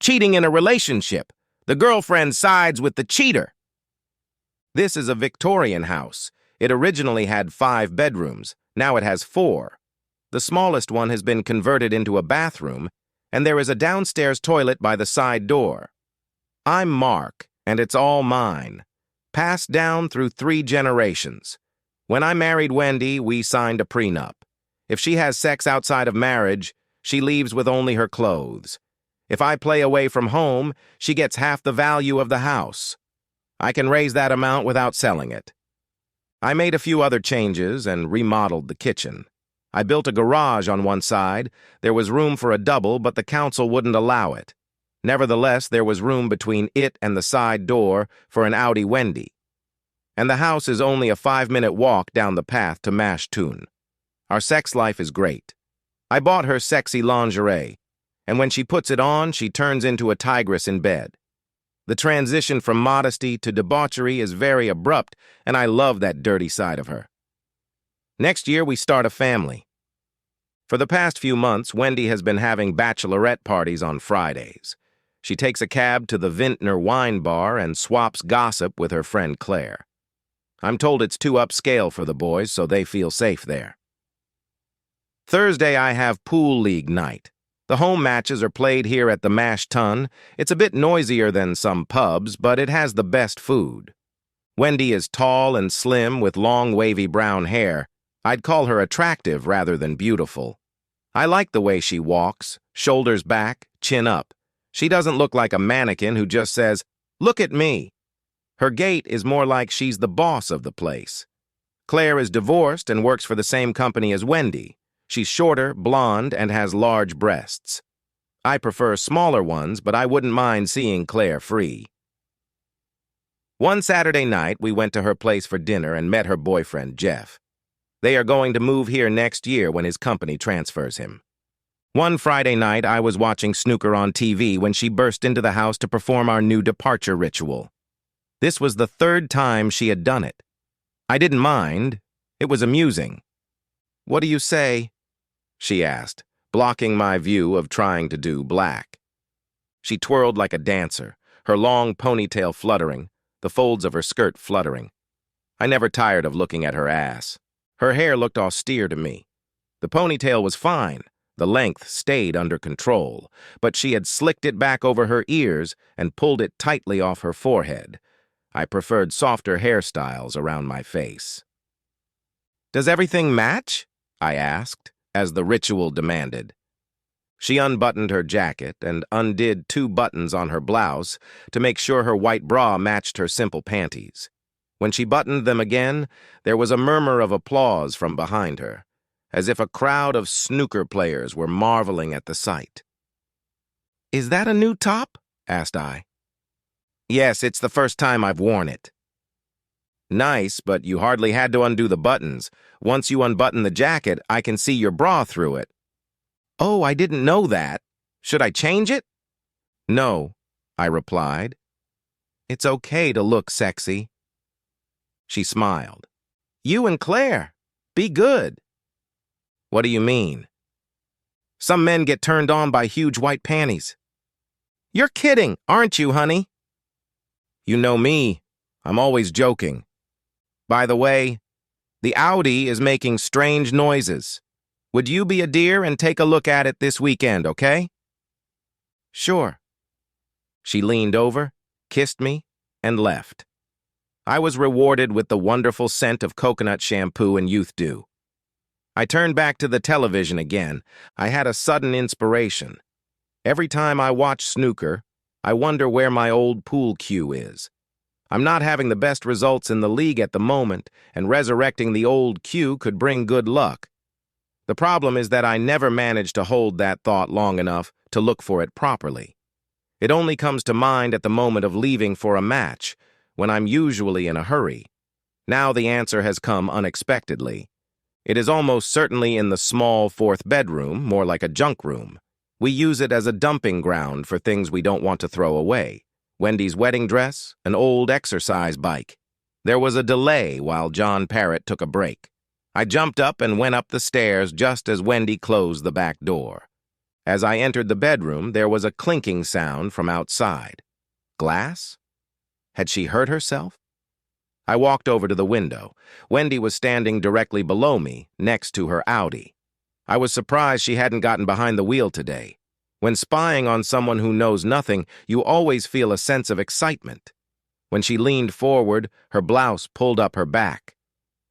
Cheating in a relationship. The girlfriend sides with the cheater. This is a Victorian house. It originally had 5 bedrooms. Now it has 4. The smallest one has been converted into a bathroom, and there is a downstairs toilet by the side door. I'm Mark, and it's all mine. Passed down through 3 generations. When I married Wendy, we signed a prenup. If she has sex outside of marriage, she leaves with only her clothes. If I play away from home, she gets half the value of the house. I can raise that amount without selling it. I made a few other changes and remodeled the kitchen. I built a garage on one side. There was room for a double, but the council wouldn't allow it. Nevertheless, there was room between it and the side door for an Audi Wendy. And the house is only a 5-minute walk down the path to Mashtun. Our sex life is great. I bought her sexy lingerie, and when she puts it on, she turns into a tigress in bed. The transition from modesty to debauchery is very abrupt, and I love that dirty side of her. Next year, we start a family. For the past few months, Wendy has been having bachelorette parties on Fridays. She takes a cab to the Vintner wine bar and swaps gossip with her friend Claire. I'm told it's too upscale for the boys, so they feel safe there. Thursday, I have pool league night. The home matches are played here at the Mash Tun. It's a bit noisier than some pubs, but it has the best food. Wendy is tall and slim with long wavy brown hair. I'd call her attractive rather than beautiful. I like the way she walks, shoulders back, chin up. She doesn't look like a mannequin who just says, "Look at me." Her gait is more like she's the boss of the place. Claire is divorced and works for the same company as Wendy. She's shorter, blonde, and has large breasts. I prefer smaller ones, but I wouldn't mind seeing Claire free. One Saturday night, we went to her place for dinner and met her boyfriend, Jeff. They are going to move here next year when his company transfers him. One Friday night, I was watching snooker on TV when she burst into the house to perform our new departure ritual. This was the 3rd time she had done it. I didn't mind. It was amusing. "What do you say?" she asked, blocking my view of trying to do black. She twirled like a dancer, her long ponytail fluttering, the folds of her skirt fluttering. I never tired of looking at her ass. Her hair looked austere to me. The ponytail was fine. The length stayed under control, but she had slicked it back over her ears and pulled it tightly off her forehead. I preferred softer hairstyles around my face. "Does everything match?" I asked, as the ritual demanded. She unbuttoned her jacket and undid 2 buttons on her blouse to make sure her white bra matched her simple panties. When she buttoned them again, there was a murmur of applause from behind her, as if a crowd of snooker players were marveling at the sight. "Is that a new top?" asked I. "Yes, it's the first time I've worn it." "Nice, but you hardly had to undo the buttons. Once you unbutton the jacket, I can see your bra through it." "Oh, I didn't know that. Should I change it?" "No," I replied. "It's okay to look sexy." She smiled. "You and Claire, be good." "What do you mean?" "Some men get turned on by huge white panties." "You're kidding, aren't you, honey?" "You know me. I'm always joking. By the way, the Audi is making strange noises. Would you be a dear and take a look at it this weekend, okay?" "Sure." She leaned over, kissed me, and left. I was rewarded with the wonderful scent of coconut shampoo and youth dew. I turned back to the television again. I had a sudden inspiration. Every time I watch snooker, I wonder where my old pool cue is. I'm not having the best results in the league at the moment, and resurrecting the old cue could bring good luck. The problem is that I never manage to hold that thought long enough to look for it properly. It only comes to mind at the moment of leaving for a match, when I'm usually in a hurry. Now the answer has come unexpectedly. It is almost certainly in the small 4th bedroom, more like a junk room. We use it as a dumping ground for things we don't want to throw away. Wendy's wedding dress, an old exercise bike. There was a delay while John Parrott took a break. I jumped up and went up the stairs just as Wendy closed the back door. As I entered the bedroom, there was a clinking sound from outside. Glass? Had she hurt herself? I walked over to the window. Wendy was standing directly below me, next to her Audi. I was surprised she hadn't gotten behind the wheel today. When spying on someone who knows nothing, you always feel a sense of excitement. When she leaned forward, her blouse pulled up her back.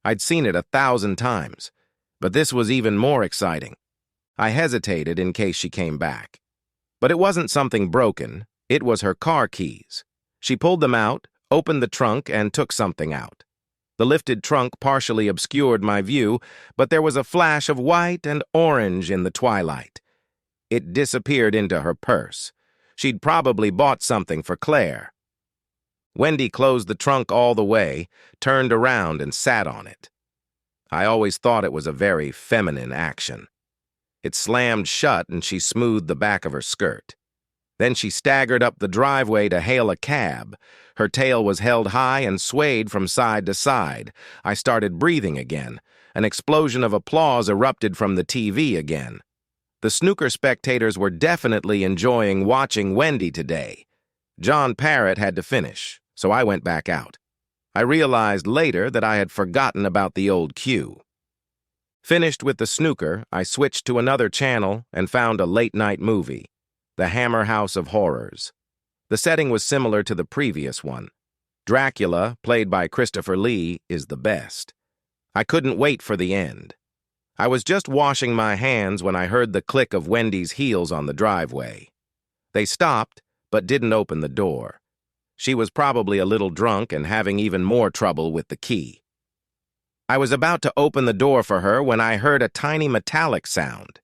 I'd seen it 1,000 times, but this was even more exciting. I hesitated in case she came back. But it wasn't something broken. It was her car keys. She pulled them out, opened the trunk, and took something out. The lifted trunk partially obscured my view, but there was a flash of white and orange in the twilight. It disappeared into her purse. She'd probably bought something for Claire. Wendy closed the trunk all the way, turned around, and sat on it. I always thought it was a very feminine action. It slammed shut and she smoothed the back of her skirt. Then she staggered up the driveway to hail a cab. Her tail was held high and swayed from side to side. I started breathing again. An explosion of applause erupted from the TV again. The snooker spectators were definitely enjoying watching Wendy today. John Parrott had to finish, so I went back out. I realized later that I had forgotten about the old cue. Finished with the snooker, I switched to another channel and found a late-night movie, The Hammer House of Horrors. The setting was similar to the previous one. Dracula, played by Christopher Lee, is the best. I couldn't wait for the end. I was just washing my hands when I heard the click of Wendy's heels on the driveway. They stopped, but didn't open the door. She was probably a little drunk and having even more trouble with the key. I was about to open the door for her when I heard a tiny metallic sound.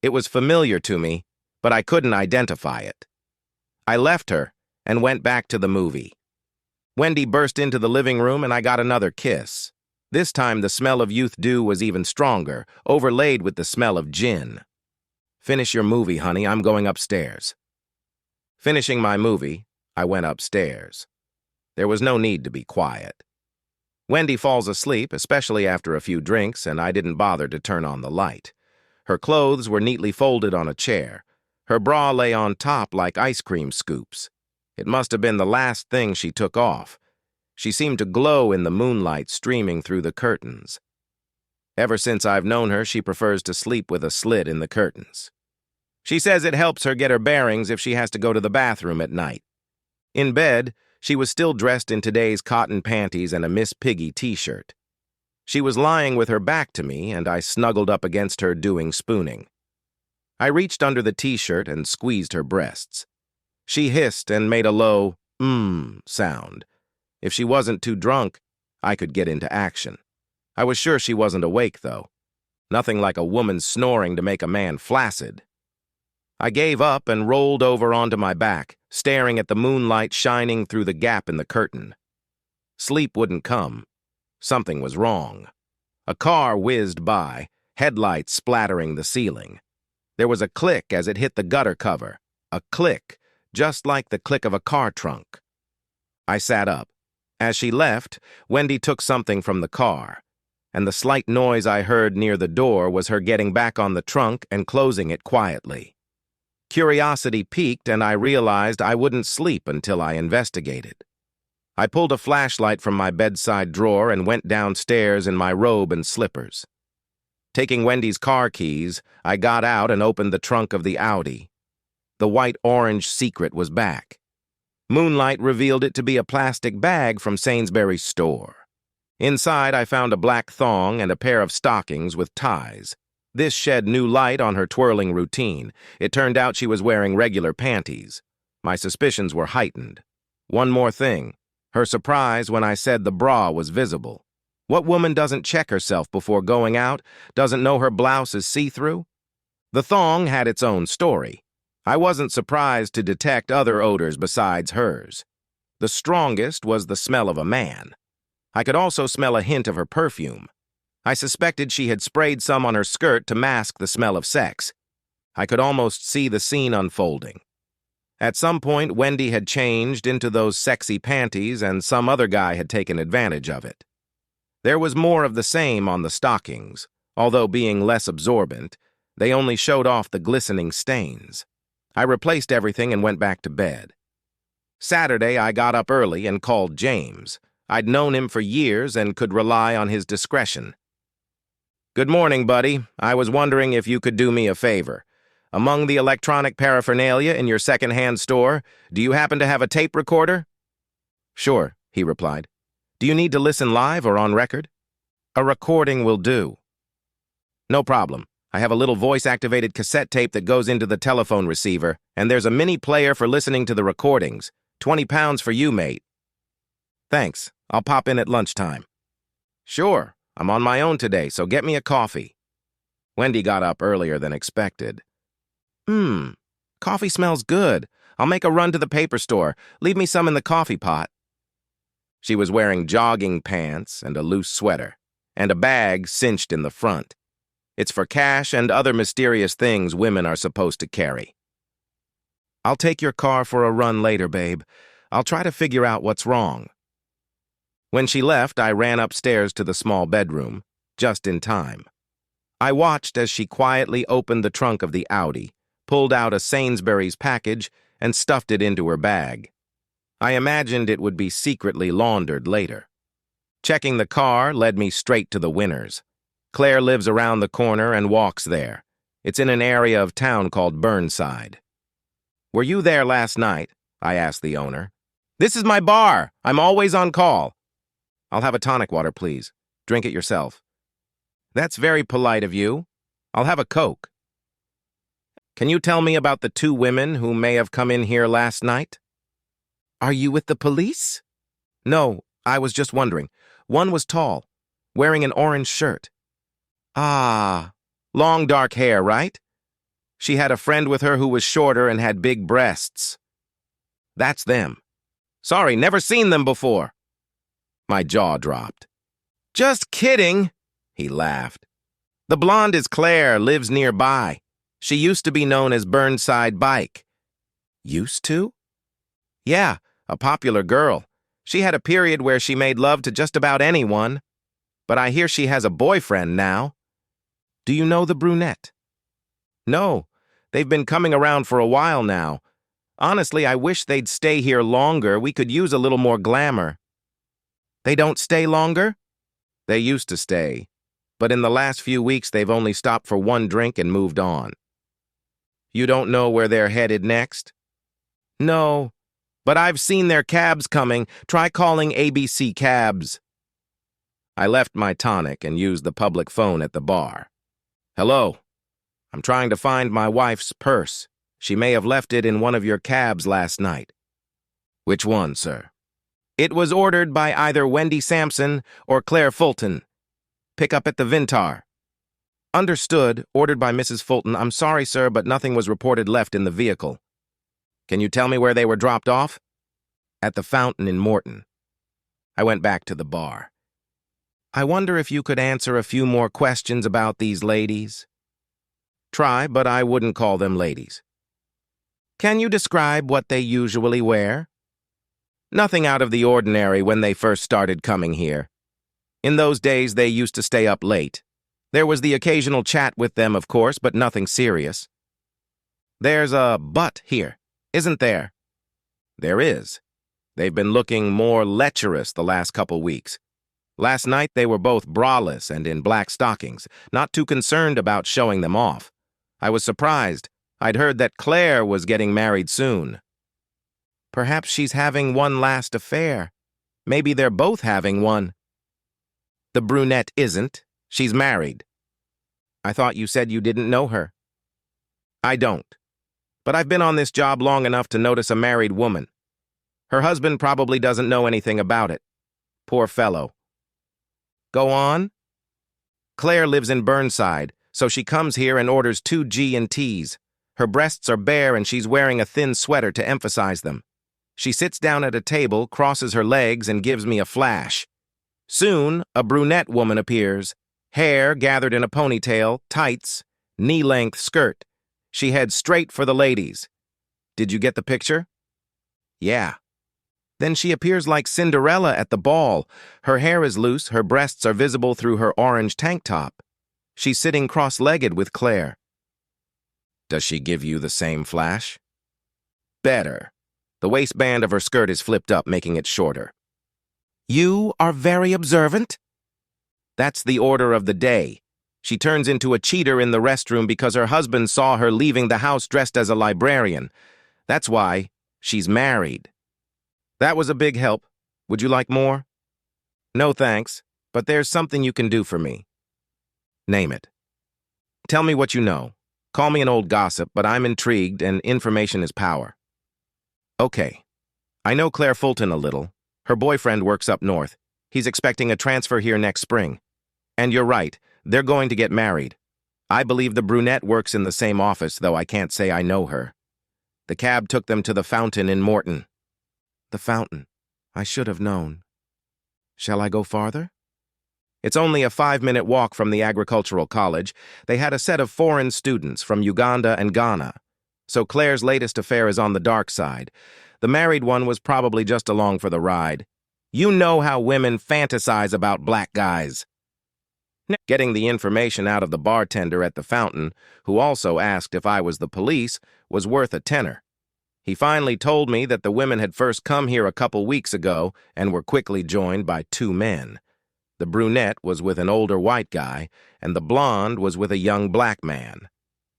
It was familiar to me, but I couldn't identify it. I left her and went back to the movie. Wendy burst into the living room and I got another kiss. This time the smell of youth dew was even stronger, overlaid with the smell of gin. "Finish your movie, honey, I'm going upstairs." Finishing my movie, I went upstairs. There was no need to be quiet. Wendy falls asleep, especially after a few drinks, and I didn't bother to turn on the light. Her clothes were neatly folded on a chair. Her bra lay on top like ice cream scoops. It must have been the last thing she took off. She seemed to glow in the moonlight streaming through the curtains. Ever since I've known her, she prefers to sleep with a slit in the curtains. She says it helps her get her bearings if she has to go to the bathroom at night. In bed, she was still dressed in today's cotton panties and a Miss Piggy t-shirt. She was lying with her back to me, and I snuggled up against her doing spooning. I reached under the t-shirt and squeezed her breasts. She hissed and made a low, sound. If she wasn't too drunk, I could get into action. I was sure she wasn't awake, though. Nothing like a woman snoring to make a man flaccid. I gave up and rolled over onto my back, staring at the moonlight shining through the gap in the curtain. Sleep wouldn't come. Something was wrong. A car whizzed by, headlights splattering the ceiling. There was a click as it hit the gutter cover. A click, just like the click of a car trunk. I sat up. As she left, Wendy took something from the car, and the slight noise I heard near the door was her getting back on the trunk and closing it quietly. Curiosity piqued, and I realized I wouldn't sleep until I investigated. I pulled a flashlight from my bedside drawer and went downstairs in my robe and slippers. Taking Wendy's car keys, I got out and opened the trunk of the Audi. The white-orange secret was back. Moonlight revealed it to be a plastic bag from Sainsbury's store. Inside, I found a black thong and a pair of stockings with ties. This shed new light on her twirling routine. It turned out she was wearing regular panties. My suspicions were heightened. One more thing. Her surprise when I said the bra was visible. What woman doesn't check herself before going out, doesn't know her blouse is see-through? The thong had its own story. I wasn't surprised to detect other odors besides hers. The strongest was the smell of a man. I could also smell a hint of her perfume. I suspected she had sprayed some on her skirt to mask the smell of sex. I could almost see the scene unfolding. At some point, Wendy had changed into those sexy panties and some other guy had taken advantage of it. There was more of the same on the stockings, although being less absorbent. They only showed off the glistening stains. I replaced everything and went back to bed. Saturday, I got up early and called James. I'd known him for years and could rely on his discretion. "Good morning, buddy. I was wondering if you could do me a favor. Among the electronic paraphernalia in your second-hand store, do you happen to have a tape recorder?" "Sure," he replied. "Do you need to listen live or on record?" "A recording will do." "No problem. I have a little voice-activated cassette tape that goes into the telephone receiver, and there's a mini player for listening to the recordings. 20 pounds for you, mate." "Thanks. I'll pop in at lunchtime." "Sure. I'm on my own today, so get me a coffee." Wendy got up earlier than expected. Coffee smells good. I'll make a run to the paper store. Leave me some in the coffee pot." She was wearing jogging pants and a loose sweater, and a bag cinched in the front. It's for cash and other mysterious things women are supposed to carry. "I'll take your car for a run later, babe. I'll try to figure out what's wrong." When she left, I ran upstairs to the small bedroom, just in time. I watched as she quietly opened the trunk of the Audi, pulled out a Sainsbury's package, and stuffed it into her bag. I imagined it would be secretly laundered later. Checking the car led me straight to the Winners. Claire lives around the corner and walks there. It's in an area of town called Burnside. "Were you there last night?" I asked the owner. "This is my bar. I'm always on call." "I'll have a tonic water, please. Drink it yourself." "That's very polite of you. I'll have a Coke." "Can you tell me about the 2 women who may have come in here last night?" "Are you with the police?" "No, I was just wondering. One was tall, wearing an orange shirt." "Ah, long dark hair, right? She had a friend with her who was shorter and had big breasts." "That's them." "Sorry, never seen them before." My jaw dropped. "Just kidding," he laughed. "The blonde is Claire, lives nearby. She used to be known as Burnside Bike." "Used to?" "Yeah, a popular girl. She had a period where she made love to just about anyone. But I hear she has a boyfriend now." "Do you know the brunette?" "No, they've been coming around for a while now. Honestly, I wish they'd stay here longer. We could use a little more glamour." "They don't stay longer?" "They used to stay, but in the last few weeks they've only stopped for one drink and moved on." "You don't know where they're headed next?" "No, but I've seen their cabs coming. Try calling ABC Cabs." I left my tonic and used the public phone at the bar. "Hello. I'm trying to find my wife's purse. She may have left it in one of your cabs last night." "Which one, sir?" "It was ordered by either Wendy Sampson or Claire Fulton. Pick up at the Vintar." "Understood. Ordered by Mrs. Fulton. I'm sorry, sir, but nothing was reported left in the vehicle." "Can you tell me where they were dropped off?" "At the fountain in Morton." I went back to the bar. "I wonder if you could answer a few more questions about these ladies." "Try, but I wouldn't call them ladies." "Can you describe what they usually wear?" "Nothing out of the ordinary when they first started coming here. In those days, they used to stay up late. There was the occasional chat with them, of course, but nothing serious." "There's a but here, isn't there?" "There is. They've been looking more lecherous the last couple weeks. Last night they were both braless and in black stockings, not too concerned about showing them off. I was surprised. I'd heard that Claire was getting married soon." "Perhaps she's having one last affair. Maybe they're both having one." "The brunette isn't. She's married." "I thought you said you didn't know her." "I don't. But I've been on this job long enough to notice a married woman. Her husband probably doesn't know anything about it. Poor fellow." "Go on." "Claire lives in Burnside, so she comes here and orders 2 G&Ts. Her breasts are bare and she's wearing a thin sweater to emphasize them. She sits down at a table, crosses her legs, and gives me a flash. Soon, a brunette woman appears, hair gathered in a ponytail, tights, knee-length skirt. She heads straight for the ladies. Did you get the picture?" "Yeah." "Then she appears like Cinderella at the ball. Her hair is loose, her breasts are visible through her orange tank top. She's sitting cross-legged with Claire. Does she give you the same flash? Better. The waistband of her skirt is flipped up, making it shorter. You are very observant? That's the order of the day. She turns into a cheater in the restroom because her husband saw her leaving the house dressed as a librarian. That's why she's married. That was a big help. Would you like more? No thanks, but there's something you can do for me. Name it. Tell me what you know. Call me an old gossip, but I'm intrigued and information is power. Okay. I know Claire Fulton a little. Her boyfriend works up north. He's expecting a transfer here next spring. And you're right, they're going to get married. I believe the brunette works in the same office, though I can't say I know her. The cab took them to the fountain in Morton. The fountain. I should have known. Shall I go farther? It's only a 5-minute walk from the agricultural college. They had a set of foreign students from Uganda and Ghana. So Claire's latest affair is on the dark side. The married one was probably just along for the ride. You know how women fantasize about black guys. Getting the information out of the bartender at the fountain, who also asked if I was the police, was worth a tenner. He finally told me that the women had first come here a couple weeks ago and were quickly joined by 2 men. The brunette was with an older white guy, and the blonde was with a young black man.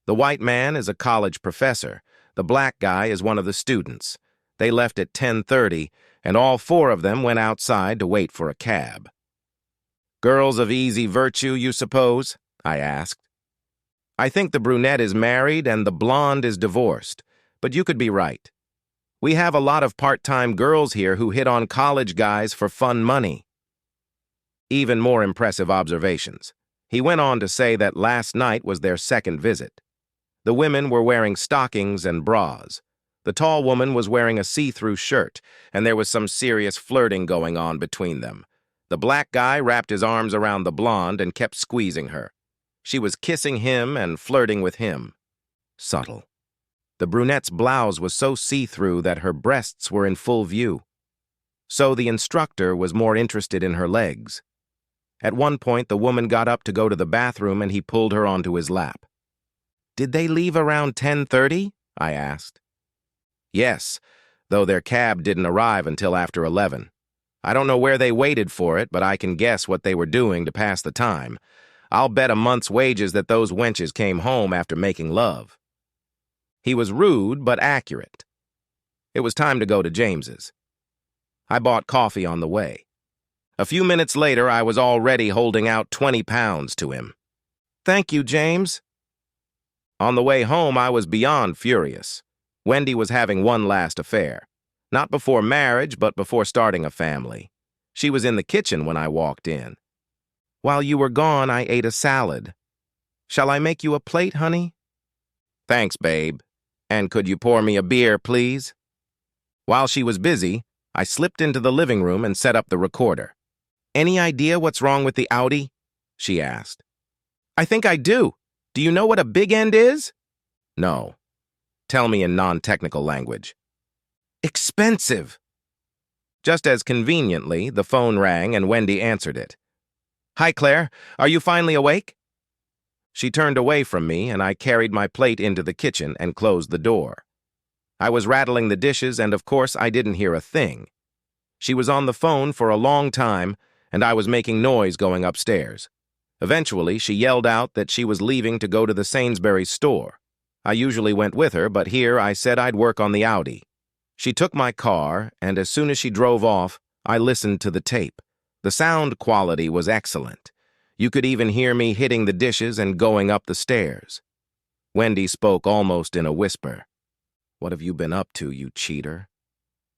The white man is a college professor. The black guy is one of the students. They left at 10:30, and all 4 of them went outside to wait for a cab. Girls of easy virtue, you suppose? I asked. I think the brunette is married and the blonde is divorced, but you could be right. We have a lot of part-time girls here who hit on college guys for fun money. Even more impressive observations. He went on to say that last night was their second visit. The women were wearing stockings and bras. The tall woman was wearing a see-through shirt, and there was some serious flirting going on between them. The black guy wrapped his arms around the blonde and kept squeezing her. She was kissing him and flirting with him. Subtle. The brunette's blouse was so see-through that her breasts were in full view. So the instructor was more interested in her legs. At one point, the woman got up to go to the bathroom and he pulled her onto his lap. Did they leave around 10:30? I asked. Yes, though their cab didn't arrive until after 11. I don't know where they waited for it, but I can guess what they were doing to pass the time. I'll bet a month's wages that those wenches came home after making love. He was rude, but accurate. It was time to go to James's. I bought coffee on the way. A few minutes later, I was already holding out 20 pounds to him. Thank you, James. On the way home, I was beyond furious. Wendy was having one last affair. Not before marriage, but before starting a family. She was in the kitchen when I walked in. While you were gone, I ate a salad. Shall I make you a plate, honey? Thanks, babe. And could you pour me a beer, please? While she was busy, I slipped into the living room and set up the recorder. Any idea what's wrong with the Audi? She asked. I think I do. Do you know what a big end is? No. Tell me in non-technical language. Expensive. Just as conveniently, the phone rang and Wendy answered it. Hi, Claire. Are you finally awake? She turned away from me and I carried my plate into the kitchen and closed the door. I was rattling the dishes and of course I didn't hear a thing. She was on the phone for a long time and I was making noise going upstairs. Eventually, she yelled out that she was leaving to go to the Sainsbury's store. I usually went with her, but here I said I'd work on the Audi. She took my car, and as soon as she drove off, I listened to the tape. The sound quality was excellent. You could even hear me hitting the dishes and going up the stairs. Wendy spoke almost in a whisper. What have you been up to, you cheater?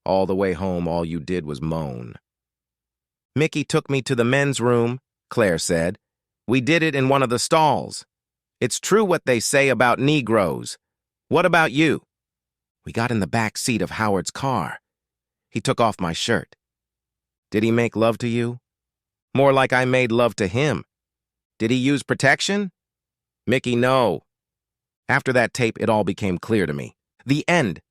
All the way home, all you did was moan. Mickey took me to the men's room, Claire said. We did it in one of the stalls. It's true what they say about Negroes. What about you? We got in the back seat of Howard's car. He took off my shirt. Did he make love to you? More like I made love to him. Did he use protection? Mickey, no. After that tape, it all became clear to me. The end.